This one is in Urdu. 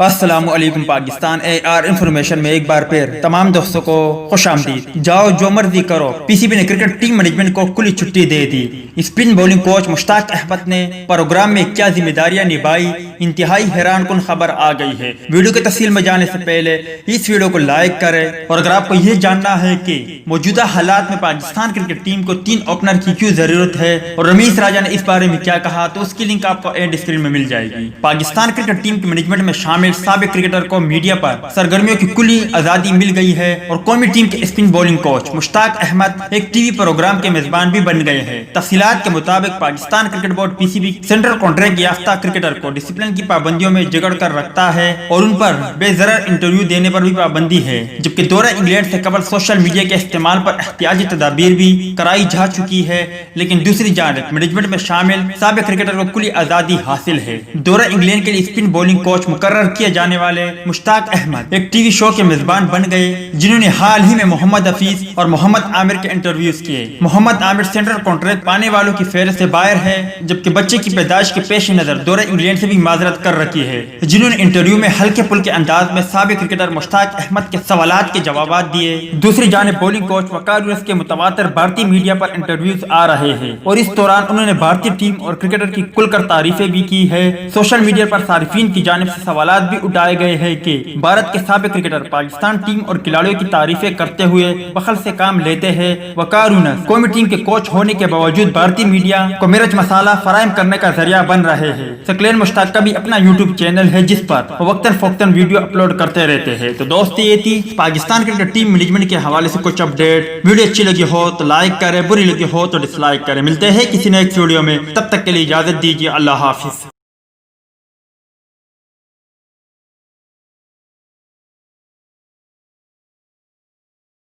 السلام علیکم پاکستان اے آر انفارمیشن میں ایک بار پھر تمام دوستوں کو خوش آمدید۔ جاؤ جو مرضی کرو، پی سی بی نے کرکٹ ٹیم مینجمنٹ کو کھلی چھٹی دے دی۔ اسپن بولنگ کوچ مشتاق احمد نے پروگرام میں کیا ذمہ داریاں نبھائی، انتہائی حیران کن خبر آ گئی ہے۔ ویڈیو کی تفصیل میں جانے سے پہلے اس ویڈیو کو لائک کریں، اور اگر آپ کو یہ جاننا ہے کہ موجودہ حالات میں پاکستان کرکٹ ٹیم کو 3 اوپنر کی کیوں ضرورت ہے اور رمیز راجہ نے اس بارے میں کیا کہا، تو اس کی لنک آپ کو اینڈ اسکرین میں مل جائے گی۔ پاکستان کرکٹ ٹیم کے مینجمنٹ میں شامل سابق کرکٹر کو میڈیا پر سرگرمیوں کی کلی آزادی مل گئی ہے، اور قومی ٹیم کے اسپن بولنگ کوچ مشتاق احمد ایک ٹی وی پروگرام کے میزبان بھی بن گئے ہیں۔ تفصیلات کے مطابق پاکستان کرکٹ بورڈ پی سی بی سینٹرل کانٹریکٹ یافتہ کرکٹر کو ڈسپلن کی پابندیوں میں جگڑ کر رکھتا ہے، اور ان پر بے ضرر انٹرویو دینے پر بھی پابندی ہے، جبکہ دورہ انگلینڈ سے قبل سوشل میڈیا کے استعمال پر احتیاطی تدابیر بھی کرائی جا چکی ہے۔ لیکن دوسری جانب مینجمنٹ میں شامل سابق کرکٹر کو کلی آزادی حاصل ہے۔ دورہ انگلینڈ کے لیے اسپن بولنگ کوچ مقرر کیے جانے والے مشتاق احمد ایک ٹی وی شو کے میزبان بن گئے، جنہوں نے حال ہی میں محمد حفیظ اور محمد عامر کے انٹرویوز کیے۔ محمد عامر سینٹرل کانٹریکٹ پانے والوں کی فہرست سے باہر ہے، جبکہ بچے کی پیدائش کے پیش نظر دورہ انگلینڈ سے بھی معذرت کر رکھی ہے، جنہوں نے انٹرویو میں ہلکے پھلکے انداز میں سابق کرکٹر مشتاق احمد کے سوالات کے جوابات دیے۔ دوسری جانب بولنگ کوچ وقار یونس کے متواتر بھارتی میڈیا پر انٹرویوز آ رہے ہیں، اور اس دوران انہوں نے بھارتی ٹیم اور کرکٹر کی کھل کر تعریفیں بھی کی ہے۔ سوشل میڈیا پر صارفین کی جانب سے سوالات بھی اٹھائے گئے ہیں کہ بھارت کے سابق کرکٹر پاکستان ٹیم اور کھلاڑیوں کی تعریفیں کرتے ہوئے بخل سے کام لیتے ہیں۔ وقار یونس قومی ٹیم کے کوچ ہونے کے باوجود بھارتی میڈیا کو مرچ مسالہ فراہم کرنے کا ذریعہ بن رہے ہیں۔ سکلین مشتاق کا بھی اپنا یوٹیوب چینل ہے، جس پر وقتاً فوقتاً ویڈیو اپلوڈ کرتے رہتے ہیں۔ تو دوستو، یہ تھی پاکستان کرکٹ ٹیم مینجمنٹ کے حوالے سے کچھ اپڈیٹ۔ ویڈیو اچھی لگی ہو تو لائک کریں، بری لگی ہو تو ڈس لائک کریں۔ ملتے ہیں کسی نیکسٹ ویڈیو میں، تب تک کے لیے اجازت دیجیے۔ اللہ حافظ۔